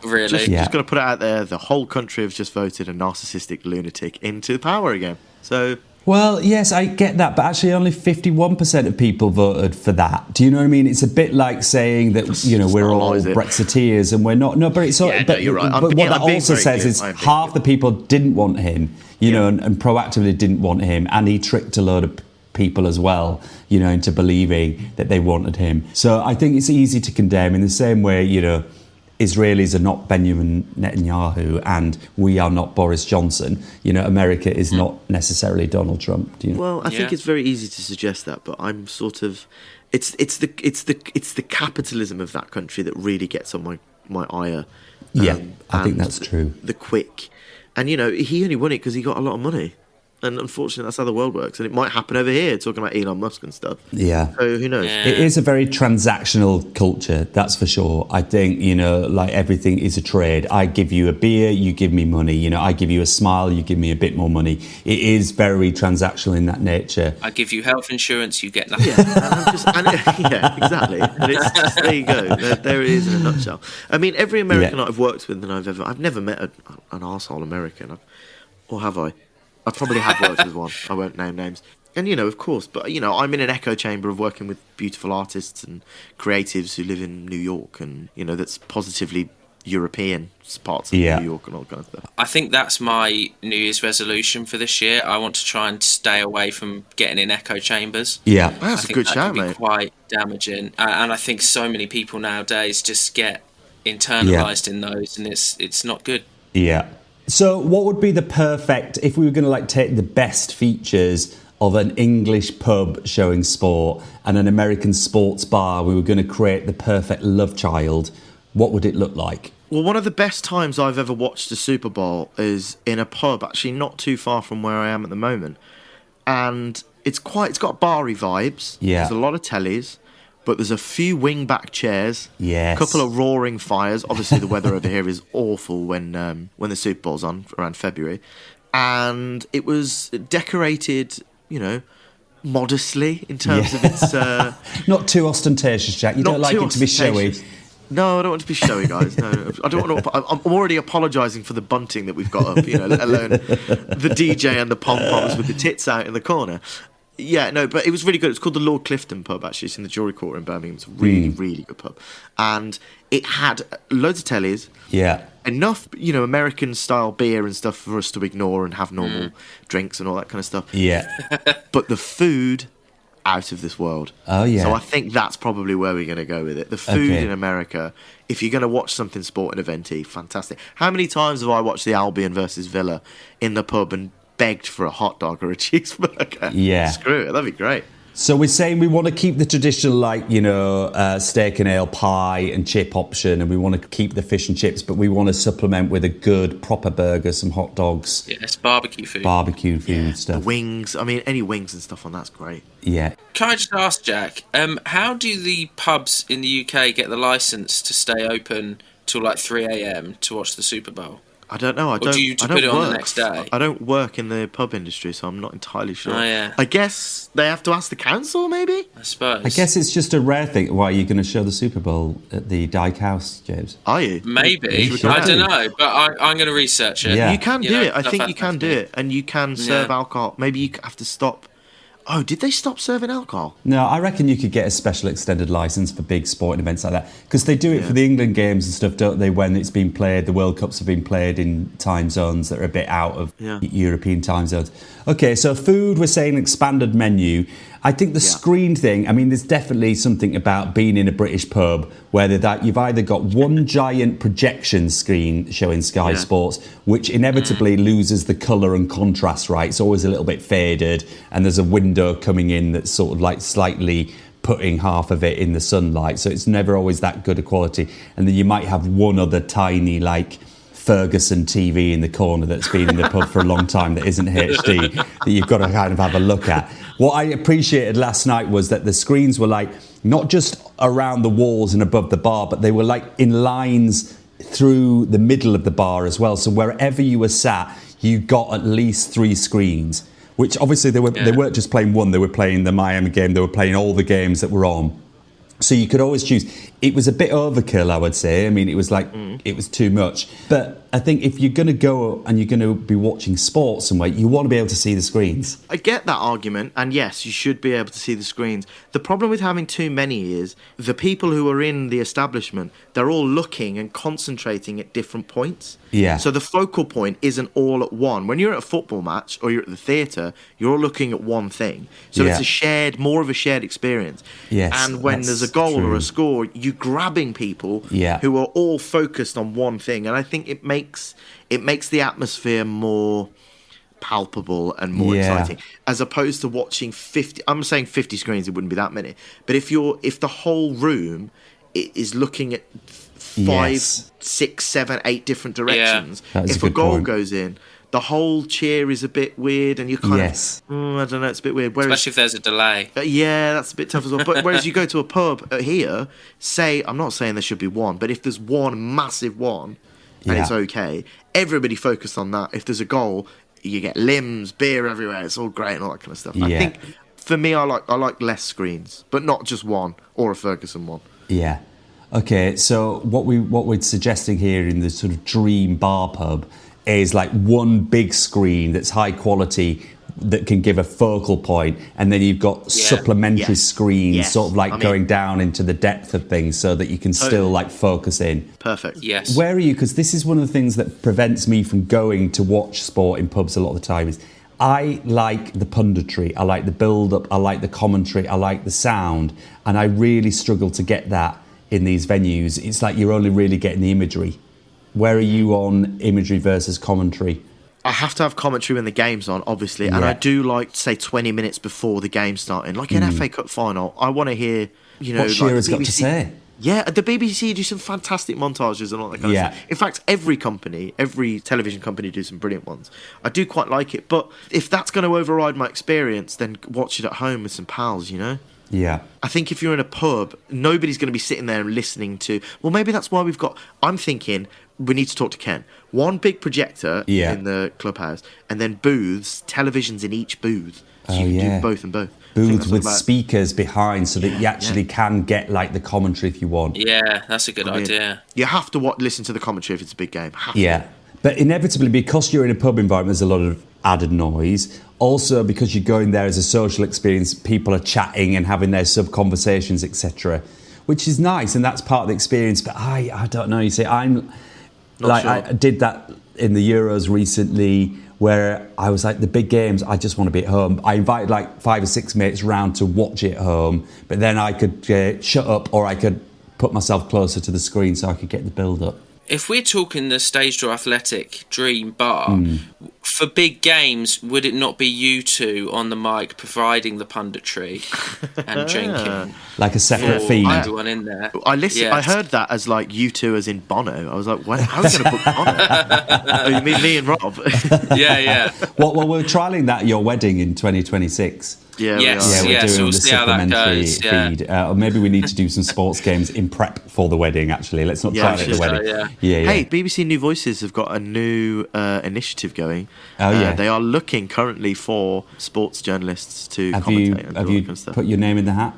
Really. Just going to put it out there, the whole country have just voted a narcissistic lunatic into power again. So... Well, yes, I get that, but actually only 51% of people voted for that. Do you know what I mean? It's a bit like saying that, we're all Brexiteers and we're not. No, but it's... but you're right. But what that also says is half the people didn't want him, and proactively didn't want him, and he tricked a load of people as well, into believing that they wanted him. So I think it's easy to condemn in the same way, Israelis are not Benjamin Netanyahu and we are not Boris Johnson. America is not necessarily Donald Trump. Do you know? Well, I think it's very easy to suggest that, but I'm sort of it's the capitalism of that country that really gets on my ire. I think that's true. The quick, and he only won it because he got a lot of money. And unfortunately, that's how the world works. And it might happen over here, talking about Elon Musk and stuff. Yeah. So who knows? It is a very transactional culture, that's for sure. I think, like everything is a trade. I give you a beer, you give me money. I give you a smile, you give me a bit more money. It is very transactional in that nature. I give you health insurance, you get nothing. Exactly. And it's just, there you go. There it is in a nutshell. I mean, every American I've worked with and I've never met an arsehole American. Or have I? I probably have worked with one. I won't name names. And, of course, but, I'm in an echo chamber of working with beautiful artists and creatives who live in New York and, that's positively European parts of New York and all kind of stuff. I think that's my New Year's resolution for this year. I want to try and stay away from getting in echo chambers. Yeah. That's a good shout, mate. Quite damaging. And I think so many people nowadays just get internalised in those, and it's not good. Yeah. So what would be the perfect, if we were going to take the best features of an English pub showing sport and an American sports bar, we were going to create the perfect love child, what would it look like? Well, one of the best times I've ever watched a Super Bowl is in a pub, actually not too far from where I am at the moment. And it's got bar-y vibes. Yeah. There's a lot of tellies. But there's a few wing-back chairs, a couple of roaring fires. Obviously, the weather over here is awful when the Super Bowl's on around February. and it was decorated, modestly in terms of its... Not too ostentatious, Jack. You don't like it to be showy. No, I don't want to be showy, guys. No, I don't want to. I'm already apologising for the bunting that we've got up, let alone the DJ and the pom-poms with the tits out in the corner. Yeah, no, but it was really good. It's called the Lord Clifton pub, actually. It's in the Jewellery Quarter in Birmingham. It's a really, really good pub. And it had loads of tellies. Yeah. Enough, American-style beer and stuff for us to ignore and have normal drinks and all that kind of stuff. Yeah. But the food... out of this world. Oh, yeah. So I think that's probably where we're going to go with it. The food in America, if you're going to watch something sporting eventy, fantastic. How many times have I watched the Albion versus Villa in the pub and begged for a hot dog or a cheeseburger? Yeah. Screw it, that'd be great. So we're saying we want to keep the traditional, steak and ale pie and chip option, and we want to keep the fish and chips, but we want to supplement with a good, proper burger, some hot dogs. Yes, barbecue food. Barbecue food and stuff. The wings, any wings and stuff on that's great. Yeah. Can I just ask, Jack, how do the pubs in the UK get the licence to stay open till 3 a.m. to watch the Super Bowl? I don't know. Do you put it on the next day? I don't work in the pub industry, so I'm not entirely sure. Oh, yeah. I guess they have to ask the council, maybe? I suppose. I guess it's just a rare thing. Why are you going to show the Super Bowl at the Dyke House, James? Are you? Maybe. You I don't know, but I'm going to research it. Yeah. You can do it. I think you can fascinating. do it. And you can serve alcohol. Maybe you have to stop. Oh, did they stop serving alcohol? No, I reckon you could get a special extended licence for big sporting events like that. Because they do it for the England games and stuff, don't they, when it's been played, the World Cups have been played in time zones that are a bit out of European time zones. Okay, so food, we're saying expanded menu. I think the screen thing, there's definitely something about being in a British pub where you've either got one giant projection screen showing Sky Sports, which inevitably loses the colour and contrast, right? It's always a little bit faded, and there's a window coming in that's sort of slightly putting half of it in the sunlight, so it's never always that good a quality. And then you might have one other tiny, Ferguson TV in the corner that's been in the pub for a long time that isn't HD, that you've got to kind of have a look at. What I appreciated last night was that the screens were not just around the walls and above the bar, but they were in lines through the middle of the bar as well. So wherever you were sat, you got at least 3 screens, which obviously they weren't just playing one, they were playing the Miami game, they were playing all the games that were on. So you could always choose. It was a bit overkill, I would say. It was it was too much. But I think if you're going to go and you're going to be watching sports somewhere, you want to be able to see the screens. I get that argument, and yes, you should be able to see the screens. The problem with having too many is the people who are in the establishment, they're all looking and concentrating at different points. Yeah. So the focal point isn't all at one. When you're at a football match or you're at the theatre, you're all looking at one thing. So it's more of a shared experience. Yes, and when there's a goal or a score, you're grabbing people who are all focused on one thing. And I think it makes the atmosphere more palpable and more exciting, as opposed to watching 50. I'm saying 50 screens, it wouldn't be that many. But if the whole room is looking at 5, 6, 7, 8 different directions, if a goal goes in, the whole cheer is a bit weird, and you kind of, I don't know, it's a bit weird. Especially if there's a delay. That's a bit tough as well. But whereas you go to a pub here, I'm not saying there should be one, but if there's one massive one, and it's okay, everybody focused on that. If there's a goal, you get limbs, beer everywhere, it's all great and all that kind of stuff. I think, for me, I like less screens, but not just one, or a Ferguson one. Yeah. Okay, so what we're suggesting here in the sort of dream bar pub is one big screen that's high quality that can give a focal point, and then you've got supplementary screens going down into the depth of things so that you can still focus in. Perfect. Yes. Where are you? Because this is one of the things that prevents me from going to watch sport in pubs a lot of the time is I like the punditry, I like the build-up, I like the commentary, I like the sound, and I really struggle to get that in these venues. It's you're only really getting the imagery. Where are you on imagery versus commentary? I have to have commentary when the game's on, obviously, and I do like, say, 20 minutes before the game starting. Like an FA Cup final, I want to hear, what Shearer's got to say. Yeah, the BBC do some fantastic montages and all that kind of stuff. In fact, every television company do some brilliant ones. I do quite like it, but if that's going to override my experience, then watch it at home with some pals, Yeah. I think if you're in a pub, nobody's going to be sitting there and listening to... Well, maybe that's why I'm thinking we need to talk to Ken. one big projector Yeah. in the clubhouse, and then booths, televisions in each booth. So you can yeah. do both and both. I think Booths that's with about- speakers behind so that you actually can get like the commentary if you want. Yeah, that's a good Brilliant. idea. You have to listen to the commentary if it's a big game. Have to. Yeah. But inevitably, because you're in a pub environment, there's a lot of added noise. Also, because you're going there as a social experience, people are chatting and having their sub-conversations, etc., which is nice, and that's part of the experience. But I don't know. You see, I'm... Not sure. I did that in the Euros recently, where I was like, the big games, I just want to be at home. I invited like 5 or 6 mates round to watch it at home, but then I could shut up or I could put myself closer to the screen so I could get the build-up. If we're talking the Stage Door Athletic Dream Bar, for big games, would it not be you two on the mic providing the punditry and drinking? Like a separate For feed. everyone in there. I listened. I Yes. heard that as like you two as in Bono. I was like, what? How are you going to book Bono? Oh, you mean me and Rob? Yeah. Well, we're trialling that at your wedding in 2026. Yeah, Yes. Yeah, we're Yeah, so doing we'll the see how that supplementary goes, yeah. feed. Or maybe we need to do some sports games in prep for the wedding, actually. Let's not Yeah, try it at the sure. wedding. Yeah. Yeah. Hey, BBC New Voices have got a new initiative going. Oh, yeah. They are looking currently for sports journalists to Have commentate you, and do have all that you kind of stuff. put your name in the hat?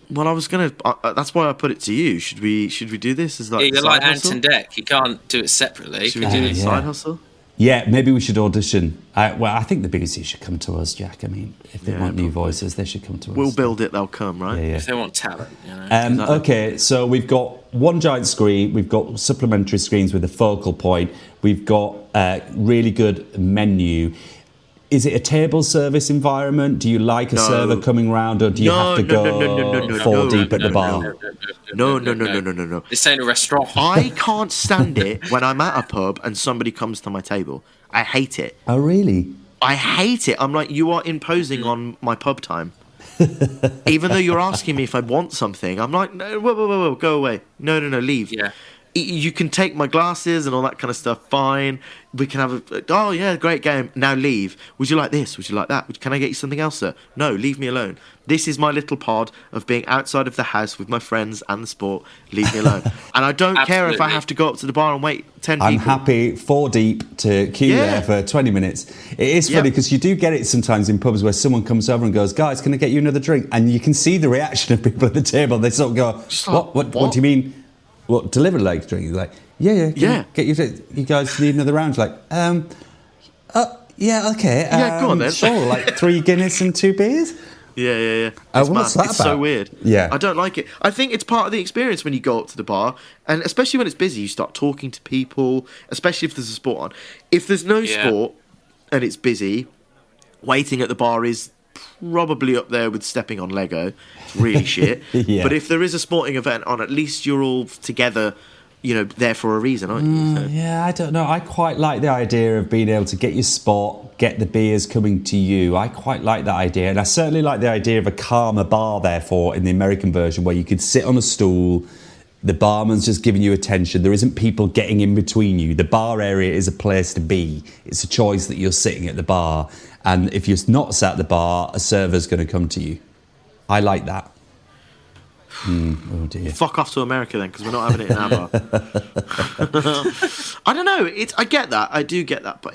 Well, I was gonna. That's why I put it to you. Should we do this as like Yeah, a you're side like hustle? Anton Deck. You can't do it separately. Should we Could do you? it yeah. side hustle? Yeah, maybe we should audition. Well, I think the BBC should come to us, Jack. I mean, if they Yeah, want new probably. voices, they should come to us. We'll build it. They'll come, right? Yeah, If they want talent, you know. yeah. Okay, so we've got one giant screen. We've got supplementary screens with a focal point. We've got a really good menu. Is it a table service environment? Do you like a No. server coming round, or do you have to go four deep at the bar? No. This ain't a restaurant. I can't stand it when I'm at a pub and somebody comes to my table. I hate it. Oh, really? I hate it. I'm like, you are imposing on my pub time. Even though you're asking me if I want something, I'm like, no, whoa, go away. No, leave. Yeah. You can take my glasses and all that kind of stuff. Fine. We can have oh yeah, great game. Now leave. Would you like this? Would you like that? Can I get you something else, sir? No, leave me alone. This is my little pod of being outside of the house with my friends and the sport. Leave me alone. And I don't care if I Absolutely. have to go up to the bar and wait 10 people. I'm happy four deep to queue Yeah. there for 20 minutes. It is funny Yep. because you do get it sometimes in pubs where someone comes over and goes, guys, can I get you another drink? And you can see the reaction of people at the table. They sort of go, Just like, what do what? you mean? What, deliver like drink? You're like, yeah. Yeah. Get you guys need another round? You're like, yeah, okay. Yeah, go on then. Sure, like 3 Guinness and 2 beers? Yeah. Oh, It's what's mad. that It's so about? weird. Yeah. I don't like it. I think it's part of the experience when you go up to the bar, and especially when it's busy, you start talking to people, especially if there's a sport on. If there's no Yeah. sport and it's busy, waiting at the bar is probably up there with stepping on Lego. It's really shit. Yeah. But if there is a sporting event on, at least you're all together, there for a reason, aren't you? So- Yeah, I don't know. I quite like the idea of being able to get your spot, get the beers coming to you. I quite like that idea. And I certainly like the idea of a calmer bar, therefore, in the American version, where you could sit on a stool, the barman's just giving you attention. There isn't people getting in between you. The bar area is a place to be. It's a choice that you're sitting at the bar. And if you're not sat at the bar, a server's going to come to you. I like that. Oh, dear. Fuck off to America then, because we're not having it in our bar. I don't know. I get that. I do get that, but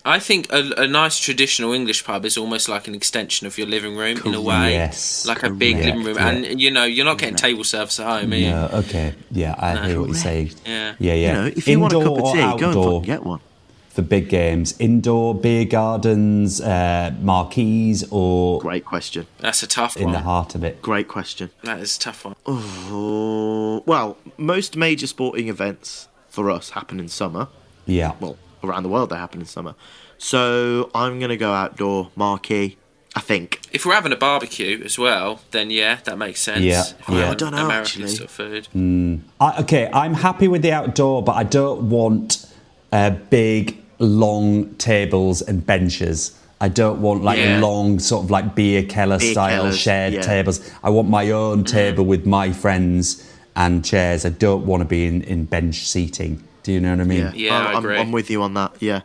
I think a nice traditional English pub is almost like an extension of your living room in a way. Yes, Like a big correct, living room. yeah. And, you're not getting table service at home, are you? No, okay. Yeah, I hear what you're saying. Yeah. Yeah. if you want a Indoor cup of or tea, go and outdoor fucking get one. for big games? Indoor, beer gardens, marquees, or Great question. That's a tough in one. the heart of it? Great question. That is a tough one. Oh, well, most major sporting events for us happen in summer. Yeah. Well, around the world they happen in summer. So I'm going to go outdoor, marquee, I think. If we're having a barbecue as well, then yeah, that makes sense. Yeah, If we're yeah. having I don't know, American actually. sort of food. Okay, I'm happy with the outdoor, but I don't want big, long tables and benches. I don't want Yeah. long sort of like beer Keller Beer style Kellers, shared yeah. tables. I want my own table with my friends and chairs. I don't want to be in bench seating. Do you know what I mean? Yeah, I agree. I'm with you on that, yeah.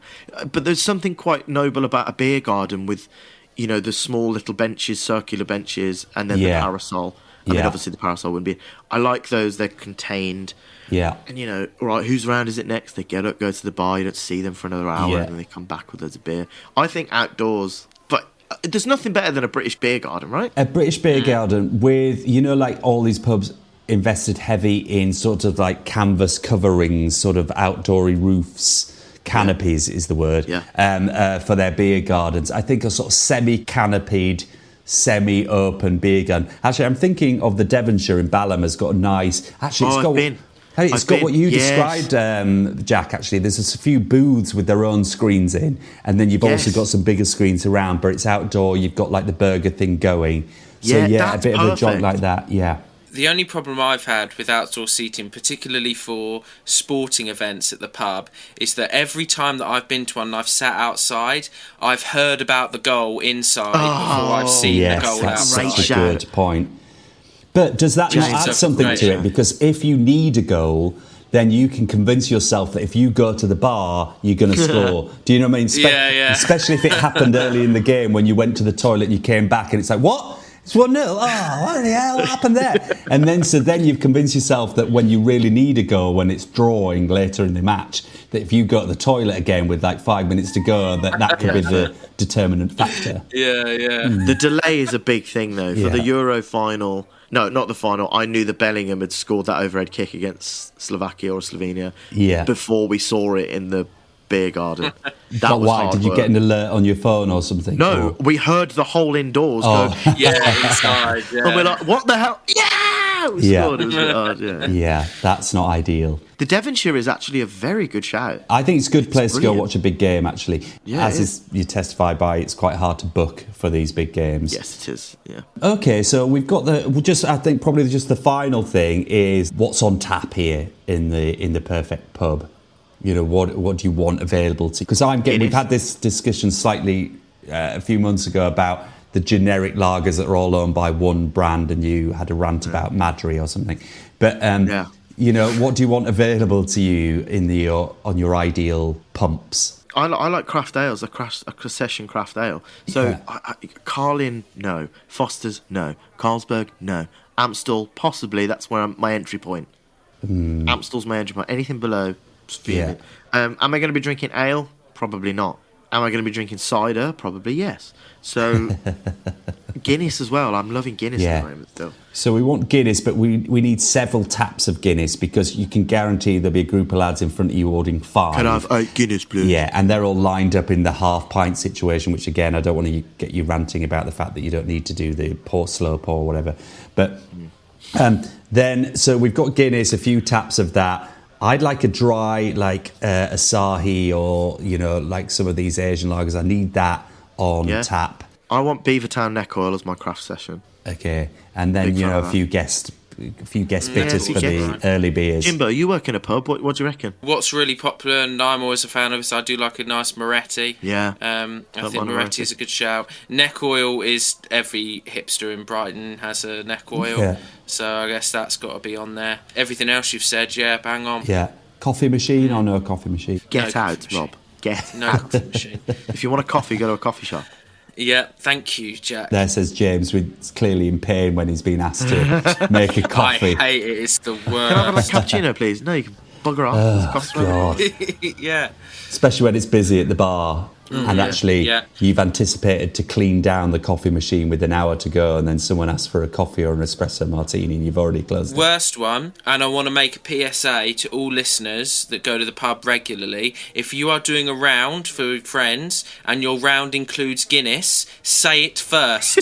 But there's something quite noble about a beer garden with, the small little benches, circular benches, and then Yeah. the parasol. I mean, Yeah. obviously the parasol wouldn't be. I like those, they're contained. Yeah. And, you know, right, whose round is it next? They get up, go to the bar, you don't see them for another hour, Yeah. and then they come back with loads of beer. I think outdoors, but there's nothing better than a British beer garden, right? A British beer garden with, you know, like all these pubs invested heavy in sort of like canvas coverings, sort of outdoory roofs, canopies is the word, for their beer gardens. I think a sort of semi-canopied, semi-open beer garden. Actually, I'm thinking of the Devonshire in Balham has got a nice... Actually, it's got... I've It's got been, what you yes. described, Jack, actually. There's a few booths with their own screens in, and then you've also Yes. got some bigger screens around, but it's outdoor. You've got like the burger thing going. So, Yeah, yeah, a that's bit of a joint perfect. like that, yeah. The only problem I've had with outdoor seating, particularly for sporting events at the pub, is that every time that I've been to one and I've sat outside, I've heard about the goal inside before I've seen the Yes, goal that's outside. such a shout. good point. But does that not James, add that's something great to it? shout. Because if you need a goal, then you can convince yourself that if you go to the bar, you're going to score. Do you know what I mean? Yeah. Especially if it happened early in the game when you went to the toilet and you came back and it's like, what? It's 1-0. Oh, what the hell happened there? And then you've convinced yourself that when you really need a goal, when it's drawing later in the match, that if you go to the toilet again with like 5 minutes to go, that could be the determinant factor. Yeah. The delay is a big thing, though. For the Yeah. Euro final, no, not the final, I knew that Bellingham had scored that overhead kick against Slovakia or Slovenia before we saw it in the beer garden. That But was why? hard Did you work. get an alert on your phone or something? No, Or- we heard the whole indoors Oh. go, Yeah, inside. Yeah. and we're like, what the hell? Yeah! We Yeah. scored. It was a bit hard, yeah. Yeah, that's not ideal. The Devonshire is actually a very good shout. I think it's a good place to go brilliant. watch a big game, actually. Yeah, As it is, you testify by, it's quite hard to book for these big games. Yes, it is, yeah. Okay, so we've got I think probably just the final thing is what's on tap here in the perfect pub. You know, what do you want available to? Because we've had this discussion slightly a few months ago about the generic lagers that are all owned by one brand, and you had a rant about Madry or something. But you know, what do you want available to you on your ideal pumps? I like craft ales, a session craft ale. So, Carlin, no. Foster's, no. Carlsberg, no. Amstel, possibly. That's where my entry point. Amstel's my entry point. Anything below, just fuming. Am I going to be drinking ale? Probably not. Am I going to be drinking cider? Probably yes. So, Guinness as well. I'm loving Guinness at the moment still. So we want Guinness, but we need several taps of Guinness because you can guarantee there'll be a group of lads in front of you ordering 5. Can I have 8 Guinness, please? Yeah, and they're all lined up in the half pint situation, which again, I don't want to get you ranting about the fact that you don't need to do the slow pour or whatever. But then, so we've got Guinness, a few taps of that. I'd like a dry, like Asahi or, you know, like some of these Asian lagers. I need that on tap. I want Beavertown Neck Oil as my craft session. Okay, and then, Big you fan know, of a few guest bitters few for the guest- early beers. Jimbo, you work in a pub. What do you reckon? What's really popular, and I'm always a fan of this, I do like a nice Moretti. Yeah. I Don't think mind Moretti Moretti. is a good shout. Neck oil is every hipster in Brighton has a neck oil. Yeah. So I guess that's got to be on there. Everything else you've said, bang on. Yeah. Coffee machine or no coffee machine? Get No out, coffee machine. Rob. Get No out. coffee machine. If you want a coffee, go to a coffee shop. Yeah, thank you, Jack. There says James, with clearly in pain when he's been asked to make a coffee. I hate it. It's the Can I have a worst. cappuccino, please? No, you can bugger off. There's a coffee shop. God. Yeah. Especially when it's busy at the bar and actually Yeah. you've anticipated to clean down the coffee machine with an hour to go and then someone asks for a coffee or an espresso martini and you've already closed it. Worst one, and I want to make a PSA to all listeners that go to the pub regularly. If you are doing a round for friends and your round includes Guinness, say it first.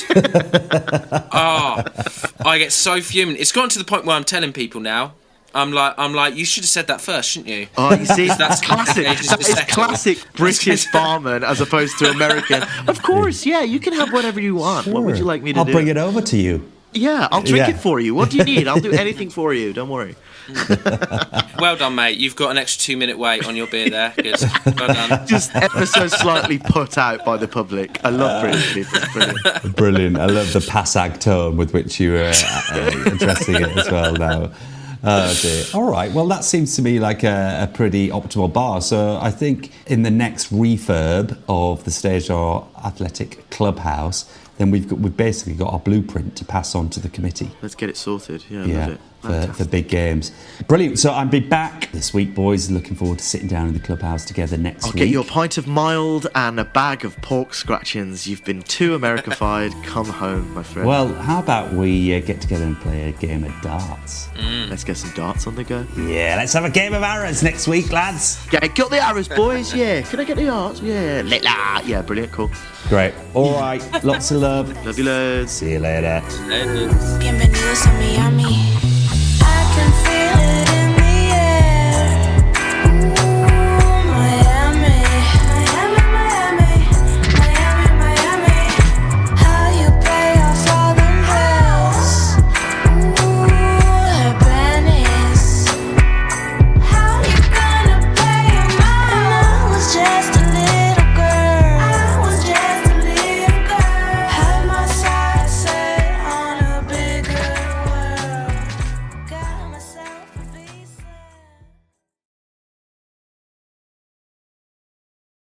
I get so fuming. It's gotten to the point where I'm telling people now. I'm like, you should have said that first, shouldn't you? Oh, you see, That's that's classic. complicated That to is settle. classic British barman as opposed to American. Of course, yeah, you can have whatever you want. What would you like me to I'll do? bring it over to you. Yeah, I'll drink Yeah. it for you. What do you need? I'll do anything for you. Don't worry. Well done, mate. You've got an extra 2-minute wait on your beer there. Good. Well done. Just ever so slightly put out by the public. I love British people. It's brilliant. Brilliant. I love the passag tone with which you were addressing it as well now. Oh dear. All right. Well, that seems to me like a pretty optimal bar. So I think in the next refurb of the Stage or Athletic Clubhouse, then we've basically got our blueprint to pass on to the committee. Let's get it sorted. Yeah, love it. For big games. Brilliant. So I'll be back this week, boys. Looking forward to sitting down in the clubhouse together next week. I'll get you a pint of mild and a bag of pork scratchings. You've been too Americified. Come home, my friend. Well, how about we get together and play a game of darts? Let's get some darts on the go. Yeah, let's have a game of arrows next week, lads. Yeah, got the arrows, boys. Yeah, can I get the darts? Yeah, yeah, brilliant, cool. Great. All right. Lots of love. Love you loads. See you later. Later. Bienvenidos a Miami.